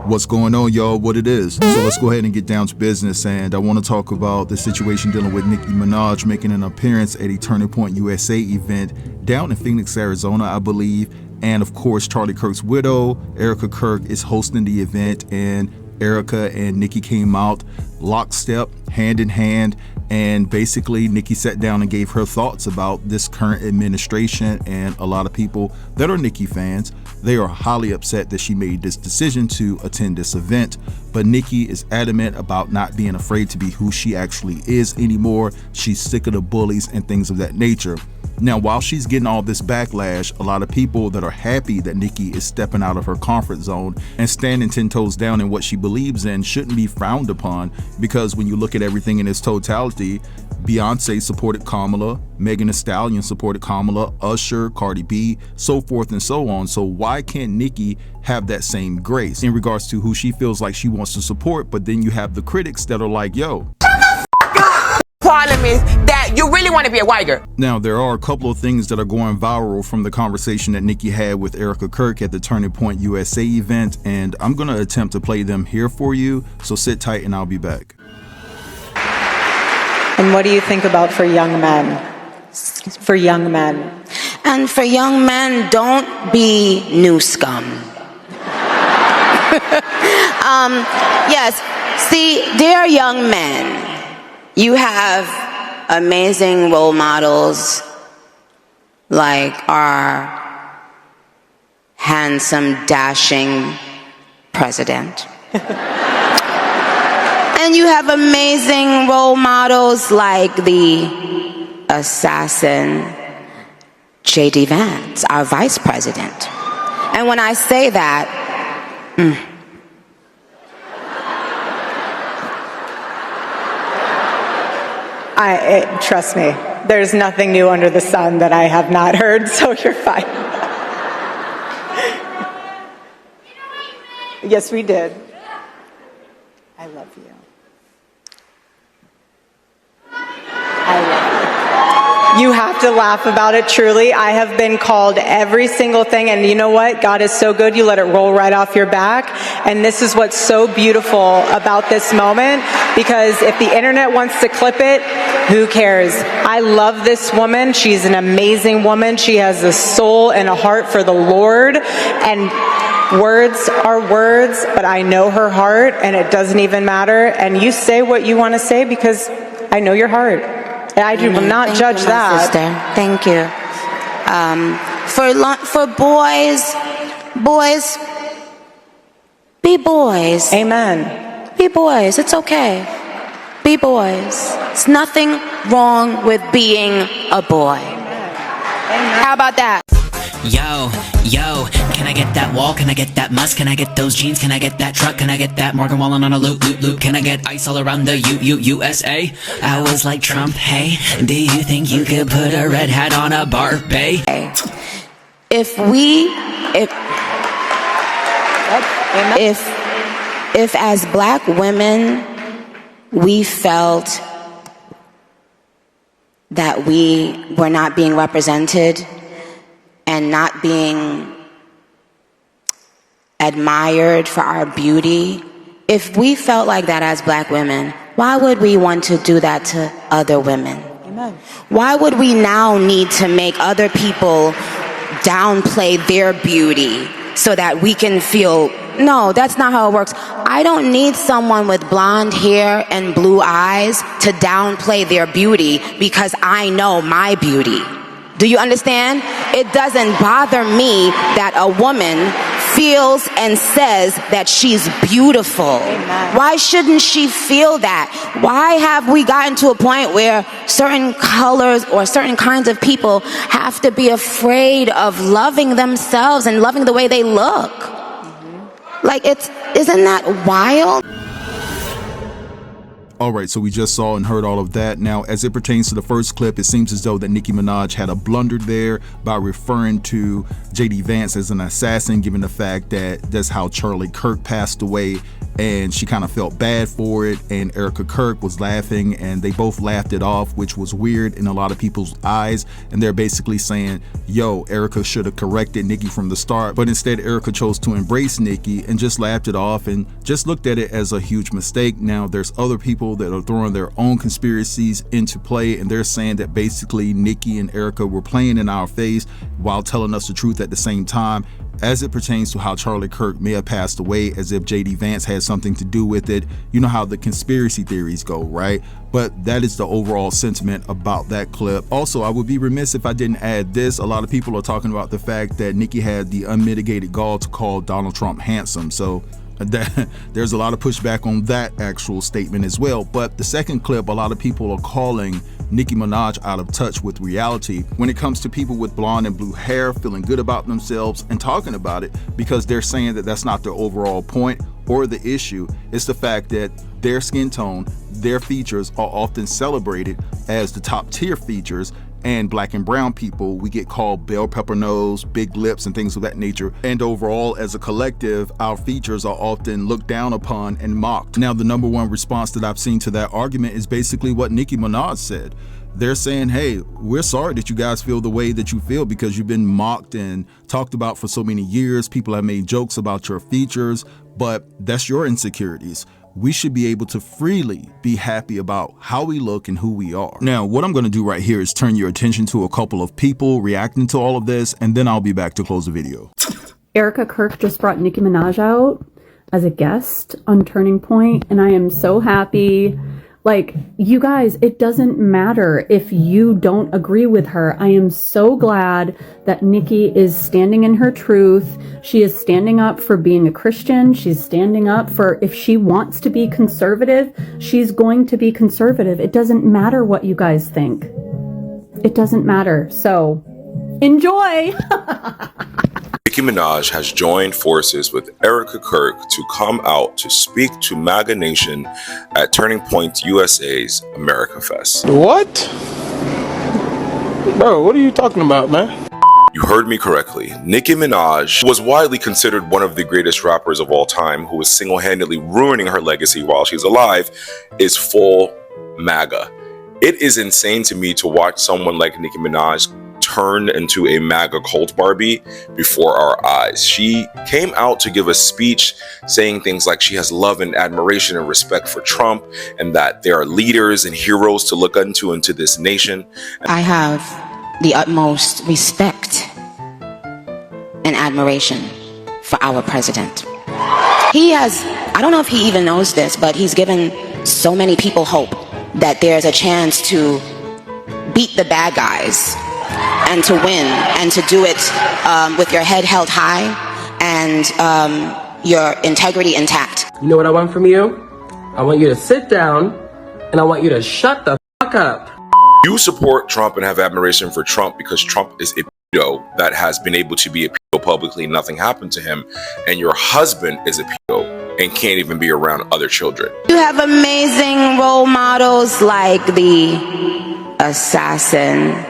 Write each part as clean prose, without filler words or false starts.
What's going on, y'all? What it is. So let's go ahead and get down to business, and I want to talk about the situation dealing with Nicki Minaj making an appearance at a Turning Point USA event down in Phoenix, Arizona, I believe. And of course, Charlie Kirk's widow, Erika Kirk, is hosting the event, and Erika and Nicki came out lockstep, hand in hand, and basically Nicki sat down and gave her thoughts about this current administration. And a lot of people that are Nicki fans, they are highly upset that she made this decision to attend this event. But Nicki is adamant about not being afraid to be who she actually is anymore. She's sick of the bullies and things of that nature. Now, while she's getting all this backlash, a lot of people that are happy that Nicki is stepping out of her comfort zone and standing 10 toes down in what she believes in shouldn't be frowned upon, because when you look at everything in its totality, Beyonce supported Kamala, Megan Thee Stallion supported Kamala, Usher, Cardi B, so forth and so on. So why can't Nicki have that same grace in regards to who she feels like she wants to support? But then you have the critics that are like, yo, problem is that you really want to be a white girl. Now, there are a couple of things that are going viral from the conversation that Nicki had with Erika Kirk at the Turning Point USA event, and I'm going to attempt to play them here for you, so sit tight and I'll be back. And what do you think about for young men? For young men. And for young men, don't be new scum. Yes, see, dear young men, you have amazing role models like our handsome, dashing president. And you have amazing role models like the assassin J.D. Vance, our vice president. And when I say that, trust me, there's nothing new under the sun that I have not heard, so you're fine. Yes, we did. I love you. I love you. You have to laugh about it, truly. I have been called every single thing, and you know what? God is so good, you let it roll right off your back. And this is what's so beautiful about this moment, because if the internet wants to clip it, who cares? I love this woman. She's an amazing woman. She has a soul and a heart for the Lord. And words are words, but I know her heart, and it doesn't even matter. And you say what you want to say because I know your heart. And I will not judge that. Sister. Thank you. For boys, be boys. Amen. Be boys. It's okay. Be boys. It's nothing wrong with being a boy. Amen. How about that? Yo, can I get that wall? Can I get that must? Can I get those jeans? Can I get that truck? Can I get that Morgan Wallen on a loop? Can I get ice all around the USA? I was like Trump, hey, do you think you could put a red hat on a Barbie? If as black women we felt that we were not being represented and not being admired for our beauty, if we felt like that as black women, why would we want to do that to other women? Amen. Why would we now need to make other people downplay their beauty so that we can feel, no, that's not how it works. I don't need someone with blonde hair and blue eyes to downplay their beauty because I know my beauty. Do you understand? It doesn't bother me that a woman feels and says that she's beautiful. Amen. Why shouldn't she feel that? Why have we gotten to a point where certain colors or certain kinds of people have to be afraid of loving themselves and loving the way they look? Like, isn't that wild? All right, so we just saw and heard all of that. Now, as it pertains to the first clip, it seems as though that Nicki Minaj had a blunder there by referring to J.D. Vance as an assassin, given the fact that that's how Charlie Kirk passed away and she kind of felt bad for it, and Erika Kirk was laughing, and they both laughed it off, which was weird in a lot of people's eyes. And they're basically saying, yo, Erika should have corrected Nicki from the start, but instead Erika chose to embrace Nicki and just laughed it off and just looked at it as a huge mistake. Now there's other people that are throwing their own conspiracies into play, and they're saying that basically Nicki and Erika were playing in our face while telling us the truth at the same time, as it pertains to how Charlie Kirk may have passed away, as if JD Vance had something to do with it. You know how the conspiracy theories go, right? But that is the overall sentiment about that clip. Also, I would be remiss if I didn't add this. A lot of people are talking about the fact that Nicki had the unmitigated gall to call Donald Trump handsome. So there's a lot of pushback on that actual statement as well. But the second clip, a lot of people are calling Nicki Minaj out of touch with reality when it comes to people with blonde and blue hair feeling good about themselves and talking about it, because they're saying that that's not their overall point or the issue. It's the fact that their skin tone, their features are often celebrated as the top tier features, and black and brown people, we get called bell pepper nose, big lips, and things of that nature. And overall, as a collective, our features are often looked down upon and mocked. Now, the number one response that I've seen to that argument is basically what Nicki Minaj said. They're saying, hey, we're sorry that you guys feel the way that you feel because you've been mocked and talked about for so many years. People have made jokes about your features, but that's your insecurities. We should be able to freely be happy about how we look and who we are. Now, what I'm going to do right here is turn your attention to a couple of people reacting to all of this, and then I'll be back to close the video. Erika Kirk just brought Nicki Minaj out as a guest on Turning Point, and I am so happy. Like, you guys, it doesn't matter if you don't agree with her. I am so glad that Nicki is standing in her truth. She is standing up for being a Christian. She's standing up for, if she wants to be conservative, she's going to be conservative. It doesn't matter what you guys think. It doesn't matter. So, enjoy! Nicki Minaj has joined forces with Erika Kirk to come out to speak to MAGA Nation at Turning Point USA's America Fest. What? Bro, what are you talking about, man? You heard me correctly. Nicki Minaj was widely considered one of the greatest rappers of all time, who is single-handedly ruining her legacy while she's alive, is full MAGA. It is insane to me to watch someone like Nicki Minaj turn into a MAGA cult Barbie before our eyes. She came out to give a speech saying things like she has love and admiration and respect for Trump, and that there are leaders and heroes to look into this nation. I have the utmost respect and admiration for our president. He has, I don't know if he even knows this, but he's given so many people hope that there's a chance to beat the bad guys and to win, and to do it with your head held high and your integrity intact. You know what I want from you? I want you to sit down and I want you to shut the fuck up. You support Trump and have admiration for Trump because Trump is a pedo that has been able to be a pedo publicly, nothing happened to him, and your husband is a pedo and can't even be around other children. You have amazing role models like the assassin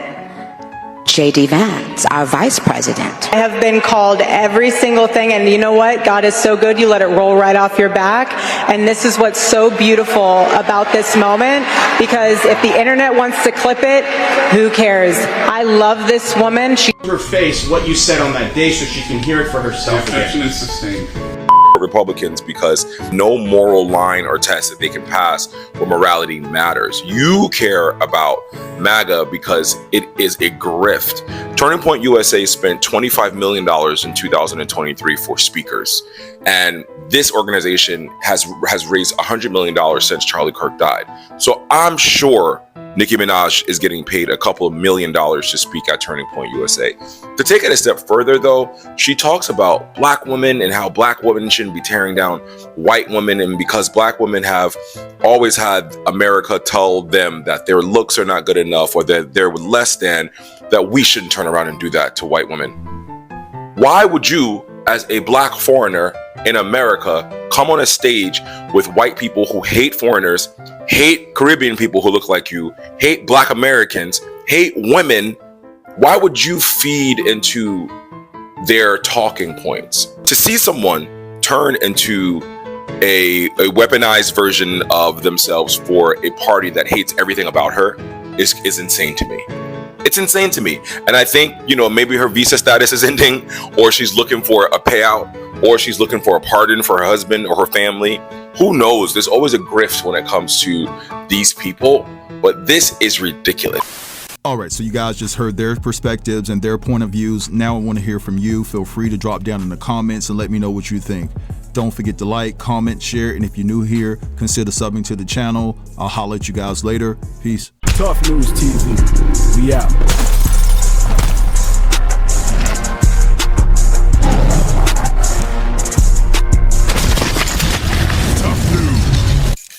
JD Vance, our vice president. I have been called every single thing, and you know what? God is so good, you let it roll right off your back. And this is what's so beautiful about this moment, because if the internet wants to clip it, who cares? I love this woman. Her face what you said on that day so she can hear it for herself again. Is sustained. Republicans, because no moral line or test that they can pass where morality matters. You care about MAGA because it is a grift. Turning Point USA spent $25 million in 2023 for speakers, and this organization has raised $100 million since Charlie Kirk died. So I'm sure Nicki Minaj is getting paid a couple of $1 million to speak at Turning Point USA. To take it a step further, though, she talks about black women and how black women shouldn't be tearing down white women, and because black women have always had America tell them that their looks are not good enough or that they're less than, that we shouldn't turn around and do that to white women. Why would you, as a black foreigner in America, come on a stage with white people who hate foreigners, hate Caribbean people who look like you, hate black Americans, hate women? Why would you feed into their talking points? To see someone turn into a weaponized version of themselves for a party that hates everything about her is insane to me. It's insane to me. And I think, you know, maybe her visa status is ending, or she's looking for a payout, or she's looking for a pardon for her husband or her family. Who knows? There's always a grift when it comes to these people, but this is ridiculous. All right, so you guys just heard their perspectives and their point of views. Now I want to hear from you. Feel free to drop down in the comments and let me know what you think. Don't forget to like, comment, share, and if you're new here, consider subbing to the channel. I'll holler at you guys later. Peace. Tough News TV. We out.